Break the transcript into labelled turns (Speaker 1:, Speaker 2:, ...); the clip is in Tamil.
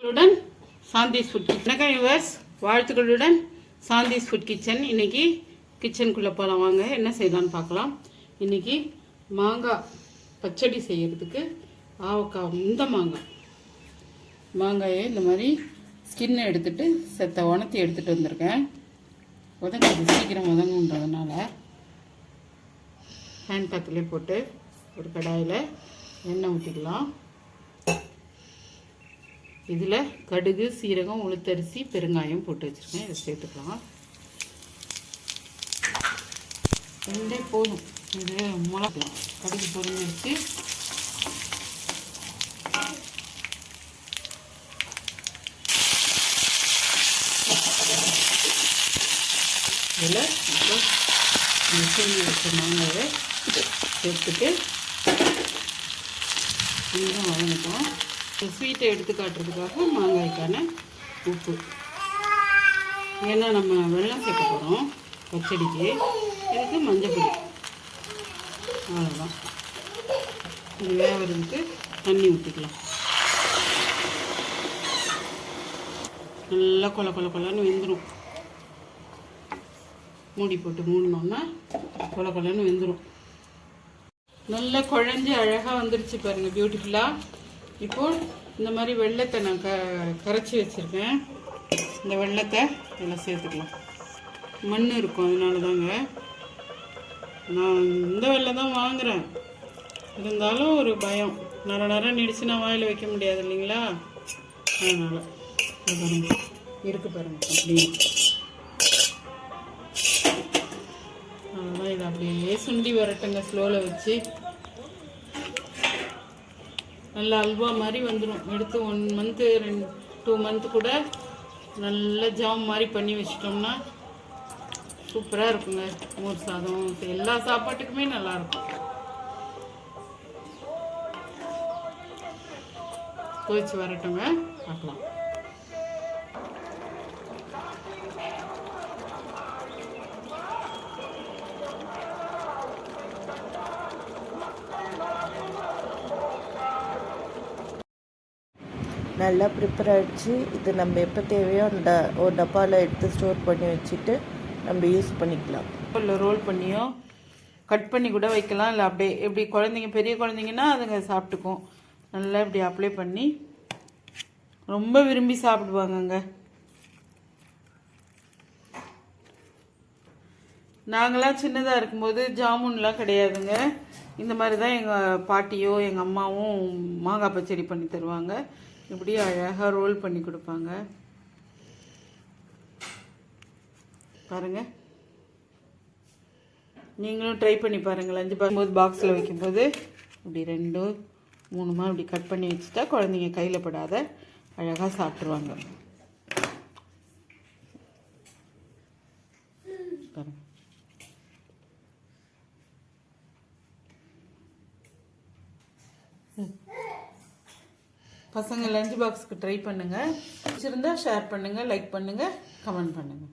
Speaker 1: Shanthi's food kitchen. வணக்கம் யுவர்ஸ், வாழ்த்துக்களுடன் சாந்திஸ் ஃபுட் கிச்சன். இன்றைக்கி கிச்சனுக்குள்ளே போகலாம் வாங்க. என்ன செய்யலான்னு பார்க்கலாம். இன்றைக்கி மாங்காய் பச்சடி செய்கிறதுக்கு ஆவக்காய், இந்த மாங்காயை இந்த மாதிரி ஸ்கின்னை எடுத்துகிட்டு செத்த உணர்த்தி எடுத்துகிட்டு வந்திருக்கேன். அது சீக்கிரம் உதங்குன்றதுனால ஹேண்ட் பாத்திலே போட்டு ஒரு கடாயில் எண்ணெய் ஊற்றிக்கலாம். இதில் கடுகு, சீரகம், உளுத்தரிசி, பெருங்காயம் போட்டு வச்சுருக்கேன். இதை சேர்த்துக்கலாம். ரெண்டே போதும். இது மிளகலாம். கடுகு பொரிஞ்சிருச்சு. இதில் இப்போ சீனி வச்ச மாங்காயை சேர்த்துட்டு இன்னும் வதங்கட்டும். ஸ்வீட்டை எடுத்து காட்டுறதுக்காக மாங்காய்க்கான உப்பு, ஏன்னா நம்ம வெல்லம் சேர்க்க போகிறோம் பச்சடிக்கு. இதுக்கு மஞ்சள் பொடி, அவ்வளோதான். இது வேகிறதுக்கு தண்ணி ஊற்றிக்கலாம். நல்லா கொலன்னு வெந்துடும். மூடி போட்டு மூடினோன்னா கொலன்னு வெந்துடும். நல்லா குழஞ்சி அழகாக வந்துருச்சு பாருங்கள், பியூட்டிஃபுல்லாக. இப்போது இந்த மாதிரி வெள்ளத்தை நான் கரைச்சி வச்சுருக்கேன். இந்த வெள்ளத்தை இதில் சேர்த்துக்கலாம். மண் இருக்கும், அதனால தாங்க நான் இந்த வெள்ளம் தான் வாங்குகிறேன். இருந்தாலும் ஒரு பயம், நேரம் நீடிச்சுன்னா வாயில் வைக்க முடியாது இல்லைங்களா, அதனால் இருக்கு பாருங்கள். அப்படியே அதெல்லாம் இதை அப்படியே சுண்டி வரட்டுங்க. ஸ்லோவில் வச்சு நல்லா அல்வா மாதிரி வந்துடும். எடுத்து 1 மந்த்து 2 மந்த்து கூட நல்லா ஜாம் மாதிரி பண்ணி வச்சிட்டோம்னா சூப்பராக இருக்குங்க. மோர் சாதம், எல்லா சாப்பாட்டுக்குமே நல்லாயிருக்கும். கொதிச்சு வரட்டுங்க, பார்க்கலாம்.
Speaker 2: நல்லா ப்ரிப்பேர் ஆகிடுச்சு. இது நம்ம எப்போ தேவையோ அந்த ஒரு டப்பாவில் எடுத்து ஸ்டோர் பண்ணி வச்சுட்டு நம்ம யூஸ் பண்ணிக்கலாம்.
Speaker 1: இல்லை ரோல் பண்ணியோ கட் பண்ணி கூட வைக்கலாம். இல்லை அப்படியே எப்படி குழந்தைங்க, பெரிய குழந்தைங்கன்னா அதுங்க சாப்பிட்டுக்கும். நல்லா இப்படி அப்ளை பண்ணி ரொம்ப விரும்பி சாப்பிடுவாங்கங்க. நாங்களாம் சின்னதாக இருக்கும்போது ஜாமுன்லாம் கிடையாதுங்க. இந்த மாதிரி தான் எங்கள் பாட்டியோ எங்கள் அம்மாவும் மாங்காய் பச்சடி பண்ணி தருவாங்க. இப்படி அழகாக ரோல் பண்ணி கொடுப்பாங்க பாருங்கள். நீங்களும் ட்ரை பண்ணி பாருங்கள். லஞ்சு பாக்ஸில் வைக்கும்போது இப்படி 2 3 இப்படி கட் பண்ணி வச்சுட்டா குழந்தைங்க கையில் படாத அழகாக சாப்பிட்ருவாங்க. பாருங்கள். பசங்க லஞ்ச் பாக்ஸுக்கு ட்ரை பண்ணுங்கள். பிடிச்சிருந்தா ஷேர் பண்ணுங்கள், லைக் பண்ணுங்கள், கமெண்ட் பண்ணுங்கள்.